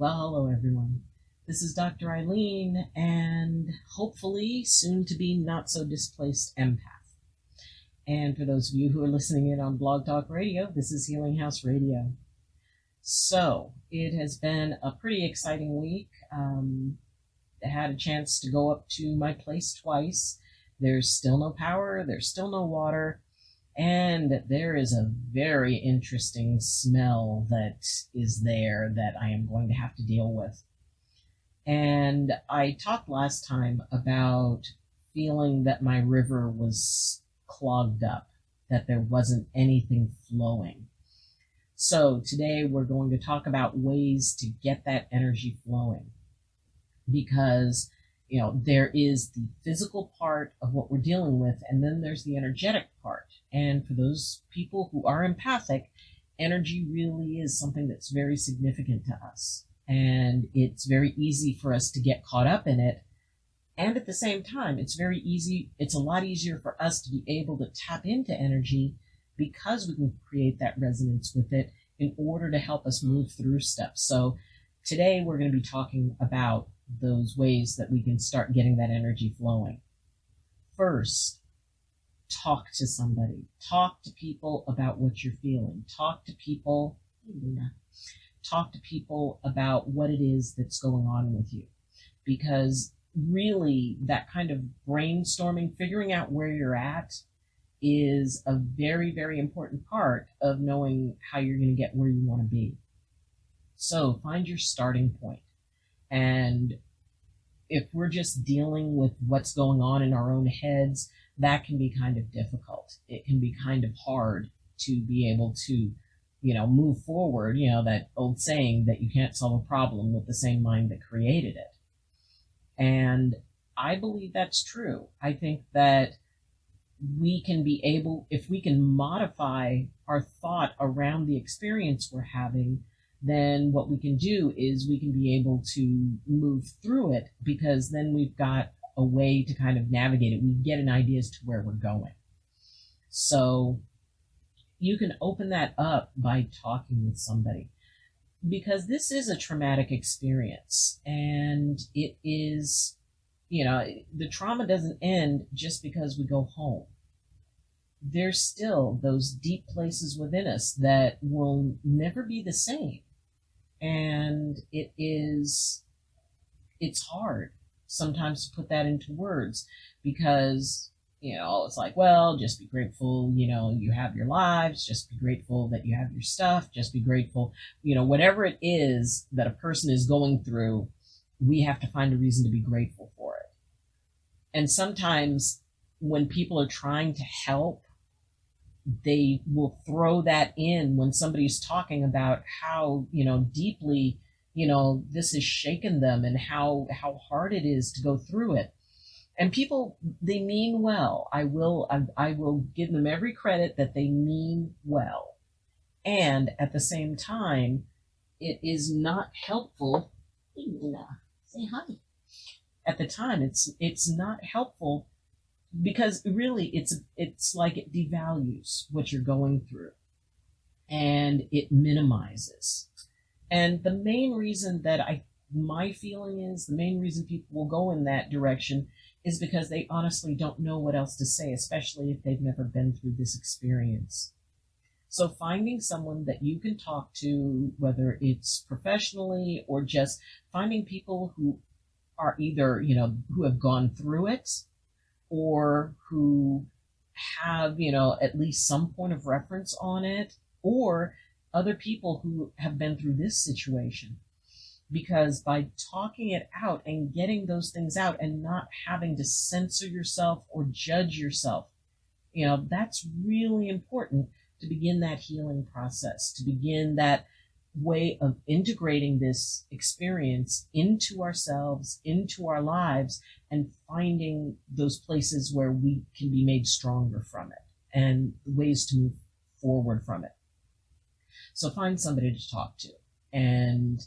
Well, hello everyone. This is Dr. Eileen and hopefully soon to be not so displaced empath. And for those of you who are listening in on Blog Talk Radio, this is Healing House Radio. So it has been a pretty exciting week. I had a chance to go up to my place twice. There's still no power, there's still no water, and there is a very interesting smell that is there that I am going to have to deal with. And I talked last time about feeling that my river was clogged up, that there wasn't anything flowing. So today we're going to talk about ways to get that energy flowing. Because, there is the physical part of what we're dealing with, and then there's the energetic part. And for those people who are empathic, energy really is something that's very significant to us. And it's very easy for us to get caught up in it. And at the same time, it's a lot easier for us to be able to tap into energy because we can create that resonance with it in order to help us move through steps. So today we're going to be talking about those ways that we can start getting that energy flowing. First, talk to somebody. Talk to people about what you're feeling. Talk to people about what it is that's going on with you. Because really, that kind of brainstorming, figuring out where you're at, is a very, very important part of knowing how you're going to get where you want to be. So find your starting point. And if we're just dealing with what's going on in our own heads, that can be kind of difficult. It can be kind of hard to be able to, move forward. That old saying that you can't solve a problem with the same mind that created it. And I believe that's true. I think that we can be able, if we can modify our thought around the experience we're having, then what we can do is we can be able to move through it, because then we've got a way to kind of navigate it. We get an idea as to where we're going. So you can open that up by talking with somebody, because this is a traumatic experience, and it is, the trauma doesn't end just because we go home. There's still those deep places within us that will never be the same. And it's hard sometimes to put that into words, because, it's like, well, just be grateful, you have your lives, just be grateful that you have your stuff, just be grateful, whatever it is that a person is going through, we have to find a reason to be grateful for it. And sometimes when people are trying to help, they will throw that in when somebody's talking about how, deeply, this has shaken them and how hard it is to go through it. And people, they mean well. I will give them every credit that they mean well. And at the same time, it is not helpful. Say hi. At the time, it's not helpful, because really it's like it devalues what you're going through, and it minimizes. And the main reason the main reason people will go in that direction is because they honestly don't know what else to say, especially if they've never been through this experience. So finding someone that you can talk to, whether it's professionally or just finding people who are either, who have gone through it, or who have, at least some point of reference on it, or other people who have been through this situation. Because by talking it out and getting those things out and not having to censor yourself or judge yourself, that's really important to begin that healing process, to begin that way of integrating this experience into ourselves, into our lives, and finding those places where we can be made stronger from it and ways to move forward from it. So find somebody to talk to. And,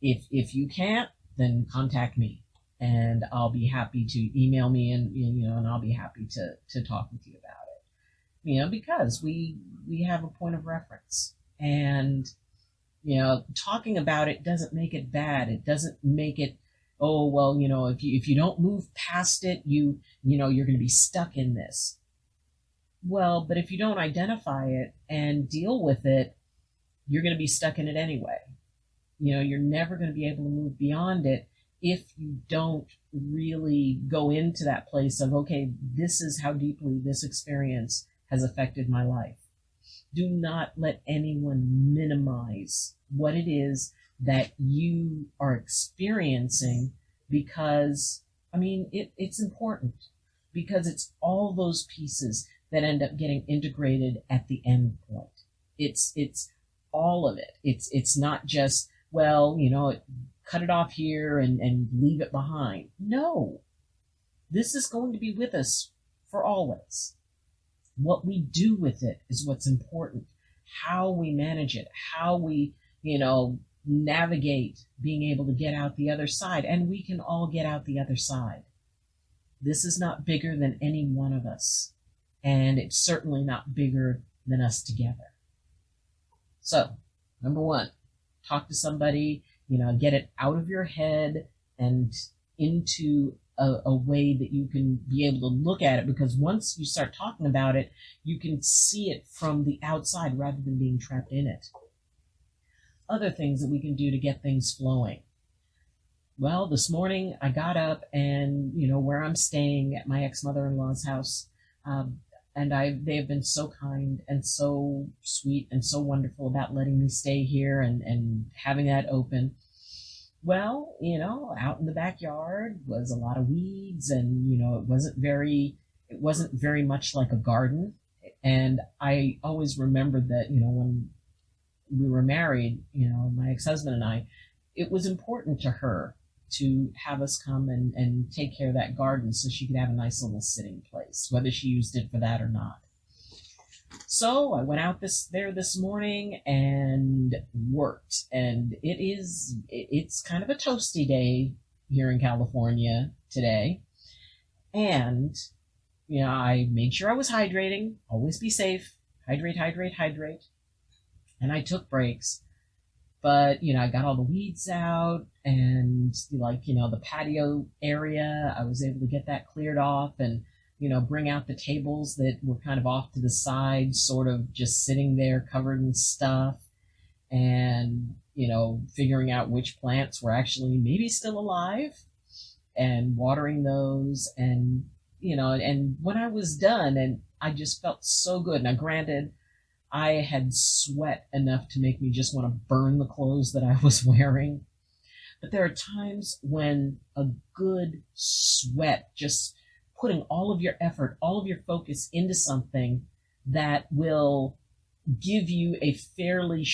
if you can't, then contact me, and I'll be happy to email me, and I'll be happy to talk with you about it. Because we have a point of reference. And Talking about it doesn't make it bad. It doesn't make it, oh, well, if you don't move past it, you're going to be stuck in this. Well, but if you don't identify it and deal with it, you're going to be stuck in it anyway. You're never going to be able to move beyond it if you don't really go into that place of, okay, this is how deeply this experience has affected my life. Do not let anyone minimize what it is that you are experiencing, because, it's important, because it's all those pieces that end up getting integrated at the end point. It's all of it. It's not just, well, cut it off here and leave it behind. No, this is going to be with us for always. What we do with it is what's important. How we manage it, how we, navigate being able to get out the other side. And we can all get out the other side. This is not bigger than any one of us. And it's certainly not bigger than us together. So, number one, talk to somebody, get it out of your head and into a way that you can be able to look at it, because once you start talking about it, you can see it from the outside rather than being trapped in it. Other things that we can do to get things flowing. Well, this morning I got up and, where I'm staying at my ex-mother-in-law's house, and they have been so kind and so sweet and so wonderful about letting me stay here and having that open. Well, out in the backyard was a lot of weeds, and, it wasn't very much like a garden. And I always remembered that, when we were married, my ex-husband and I, it was important to her to have us come and take care of that garden so she could have a nice little sitting place, whether she used it for that or not. So I went out there this morning and worked, and it's kind of a toasty day here in California today. And, I made sure I was hydrating, always be safe, hydrate. And I took breaks, but, I got all the weeds out, and the patio area, I was able to get that cleared off and, bring out the tables that were kind of off to the side, sort of just sitting there covered in stuff, and, figuring out which plants were actually maybe still alive and watering those. And, and when I was done, and I just felt so good. Now, granted, I had sweat enough to make me just want to burn the clothes that I was wearing. But there are times when a good sweat, just putting all of your effort, all of your focus into something that will give you a fairly,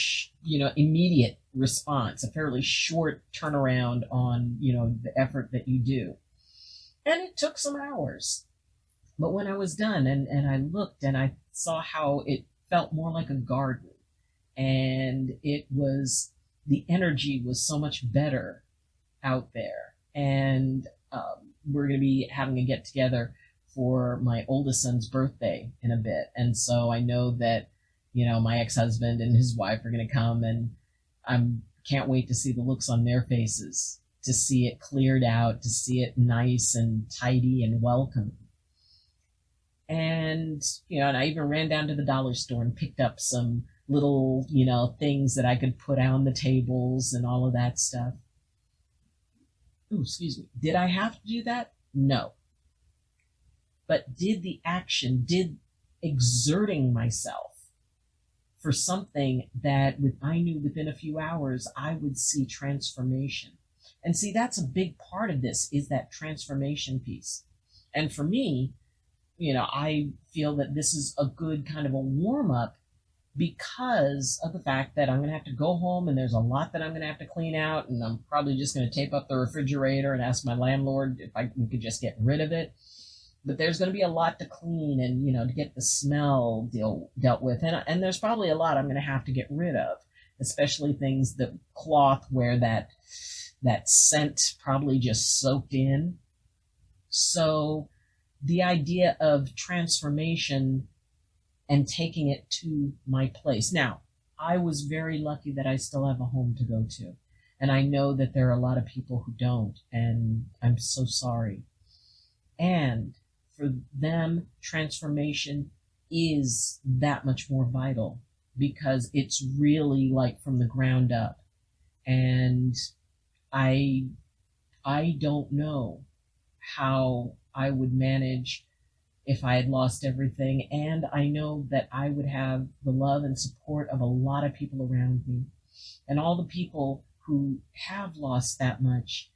immediate response, a fairly short turnaround on, the effort that you do. And it took some hours. But when I was done and I looked and I saw how it felt more like a garden, and the energy was so much better out there. And we're going to be having a get together for my oldest son's birthday in a bit. And so I know that, my ex-husband and his wife are going to come, and I can't wait to see the looks on their faces, to see it cleared out, to see it nice and tidy and welcoming. And, and I even ran down to the dollar store and picked up some little, things that I could put on the tables and all of that stuff. Ooh, excuse me. Did I have to do that? No. But did exerting myself for something that I knew within a few hours I would see transformation. And see, that's a big part of this, is that transformation piece. And for me, I feel that this is a good kind of a warm-up because of the fact that I'm going to have to go home and there's a lot that I'm going to have to clean out, and I'm probably just going to tape up the refrigerator and ask my landlord if we could just get rid of it. But there's going to be a lot to clean and, to get the smell dealt with. And there's probably a lot I'm going to have to get rid of, especially things, the cloth where that scent probably just soaked in. So the idea of transformation and taking it to my place. Now, I was very lucky that I still have a home to go to. And I know that there are a lot of people who don't, and I'm so sorry. And for them, transformation is that much more vital because it's really like from the ground up. And I I don't know how I would manage if I had lost everything. And I know that I would have the love and support of a lot of people around me. And all the people who have lost that much,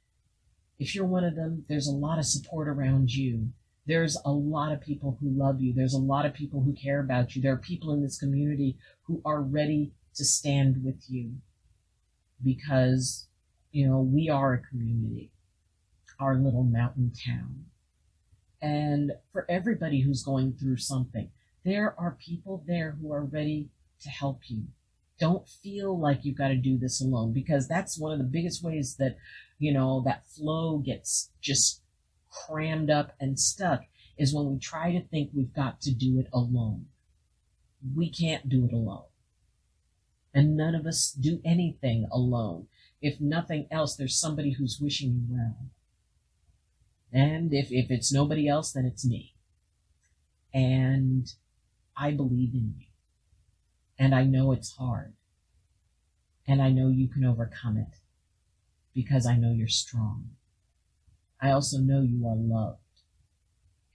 if you're one of them, there's a lot of support around you. There's a lot of people who love you. There's a lot of people who care about you. There are people in this community who are ready to stand with you because, we are a community, our little mountain town. And for everybody who's going through something, there are people there who are ready to help you. Don't feel like you've got to do this alone, because that's one of the biggest ways that, that flow gets just crammed up and stuck, is when we try to think we've got to do it alone. We can't do it alone. And none of us do anything alone. If nothing else, there's somebody who's wishing you well. And if it's nobody else, then it's me. And I believe in you. And I know it's hard. And I know you can overcome it because I know you're strong. I also know you are loved.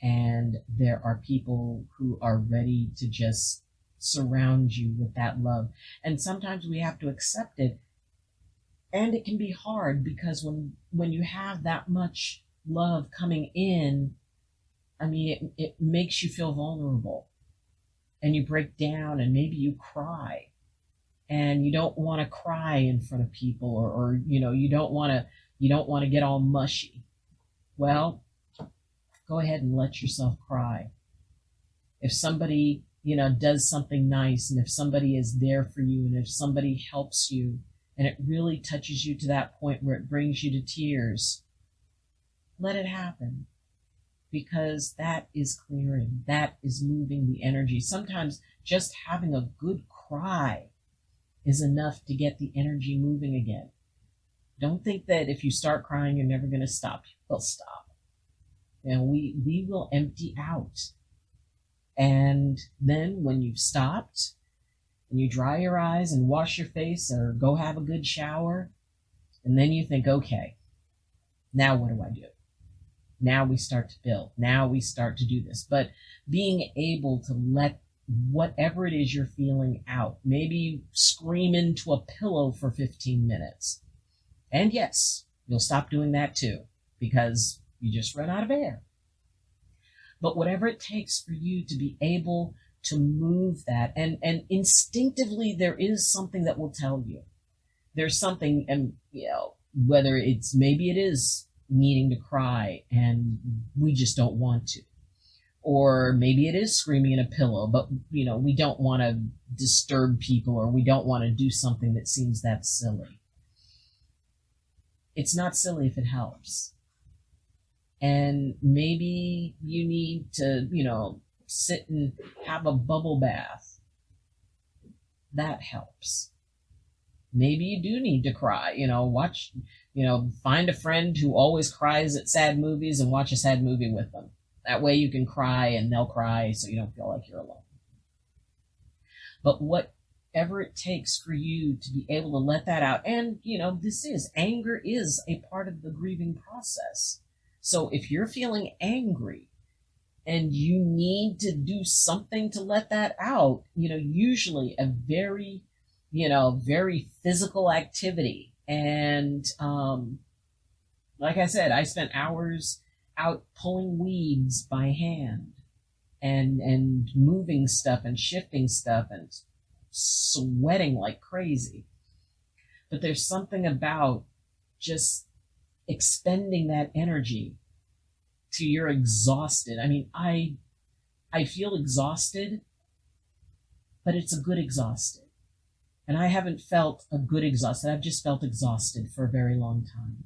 And there are people who are ready to just surround you with that love. And sometimes we have to accept it. And it can be hard because when you have that much love coming in, it makes you feel vulnerable. And you break down and maybe you cry. And you don't want to cry in front of people, or you don't want to get all mushy. Well, go ahead and let yourself cry. If somebody, does something nice, and if somebody is there for you, and if somebody helps you, and it really touches you to that point where it brings you to tears, let it happen. Because that is clearing. That is moving the energy. Sometimes just having a good cry is enough to get the energy moving again. Don't think that if you start crying, you're never going to stop. You will stop. We will empty out. And then when you've stopped, and you dry your eyes and wash your face or go have a good shower, and then you think, okay, now what do I do? Now we start to build. Now we start to do this. But being able to let whatever it is you're feeling out, maybe scream into a pillow for 15 minutes. And yes, you'll stop doing that too, because you just run out of air. But whatever it takes for you to be able to move that, and instinctively there is something that will tell you. There's something, and whether it's, maybe it is needing to cry and we just don't want to. Or maybe it is screaming in a pillow, but we don't want to disturb people, or we don't want to do something that seems that silly. It's not silly if it helps. And maybe you need to, sit and have a bubble bath. That helps. Maybe you do need to cry, watch, find a friend who always cries at sad movies and watch a sad movie with them. That way you can cry and they'll cry, so you don't feel like you're alone. But whatever it takes for you to be able to let that out, and, anger is a part of the grieving process. So if you're feeling angry and you need to do something to let that out, usually a very, very physical activity. And like I said, I spent hours out pulling weeds by hand and moving stuff and shifting stuff and sweating like crazy. But there's something about just expending that energy till you're exhausted. I feel exhausted, but it's a good exhausted. And I haven't felt a good exhausted. I've just felt exhausted for a very long time.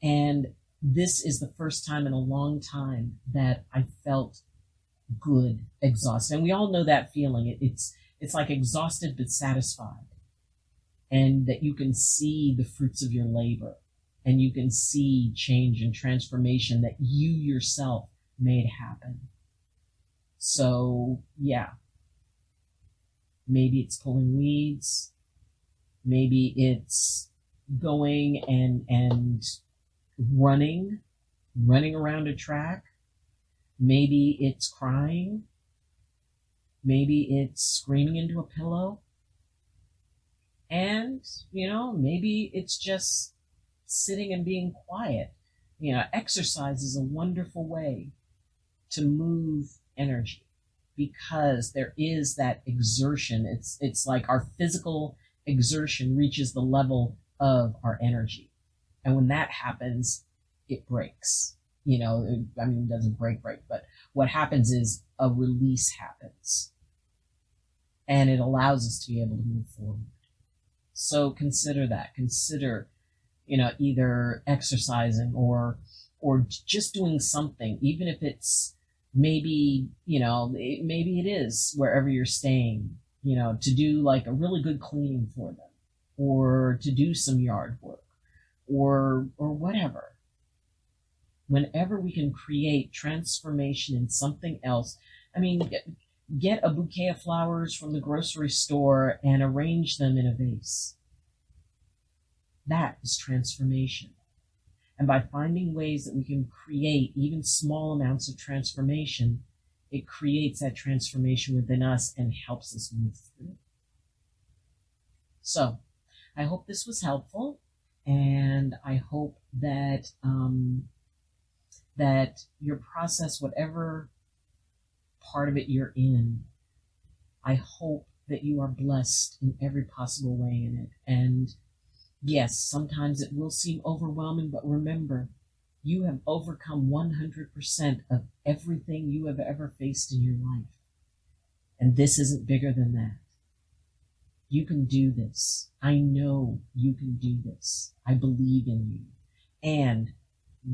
And this is the first time in a long time that I felt good exhausted. And we all know that feeling. It's like exhausted but satisfied, and that you can see the fruits of your labor, and you can see change and transformation that you yourself made happen. So yeah, maybe it's pulling weeds, maybe it's going and running around a track, maybe it's crying, maybe it's screaming into a pillow, and maybe it's just sitting and being quiet. Exercise is a wonderful way to move energy, because there is that exertion. It's like our physical exertion reaches the level of our energy, and when that happens, it breaks. It doesn't break, but what happens is a release happens, and it allows us to be able to move forward. So consider that. Consider, either exercising or just doing something, even if it's maybe it is wherever you're staying, to do like a really good cleaning for them, or to do some yard work, or whatever. Whenever we can create transformation in something else, get a bouquet of flowers from the grocery store and arrange them in a vase. That is transformation. And by finding ways that we can create even small amounts of transformation, it creates that transformation within us and helps us move through. So, I hope this was helpful, and I hope that that your process, whatever part of it you're in, I hope that you are blessed in every possible way in it. And yes, sometimes it will seem overwhelming, but remember, you have overcome 100% of everything you have ever faced in your life. And this isn't bigger than that. You can do this. I know you can do this. I believe in you. And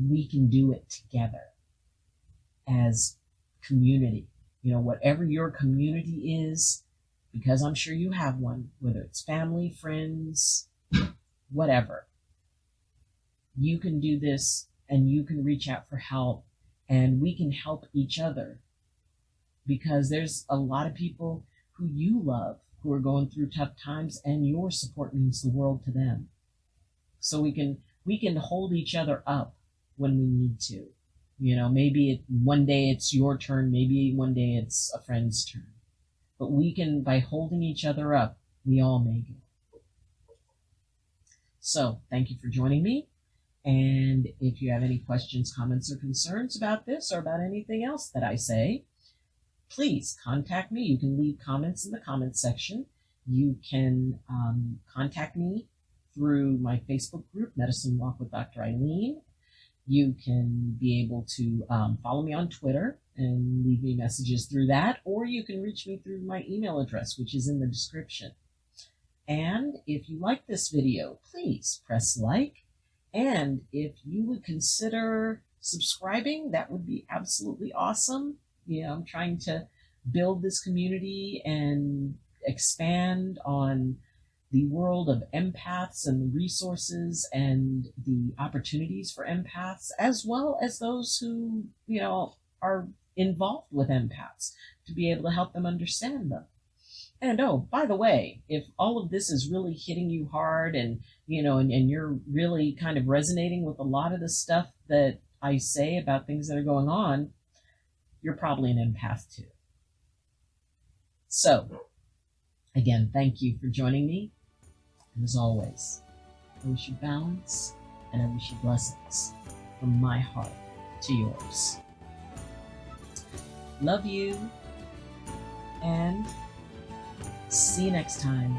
we can do it together as community. Whatever your community is, because I'm sure you have one, whether it's family, friends, whatever. You can do this, and you can reach out for help, and we can help each other, because there's a lot of people who you love who are going through tough times, and your support means the world to them. So we can hold each other up when we need to. Maybe one day it's your turn, maybe one day it's a friend's turn. But we can, by holding each other up, we all make it. So, thank you for joining me. And if you have any questions, comments, or concerns about this or about anything else that I say, please contact me. You can leave comments in the comments section. You can contact me through my Facebook group, Medicine Walk with Dr. Eileen. You can be able to follow me on Twitter and leave me messages through that, or you can reach me through my email address, which is in the description. And if you like this video, please press like. And if you would consider subscribing, that would be absolutely awesome. I'm trying to build this community and expand on the world of empaths and the resources and the opportunities for empaths, as well as those who, are involved with empaths, to be able to help them understand them. And by the way, if all of this is really hitting you hard and you're really kind of resonating with a lot of the stuff that I say about things that are going on, you're probably an empath too. So, again, thank you for joining me. And as always, I wish you balance and I wish you blessings from my heart to yours. Love you, and see you next time.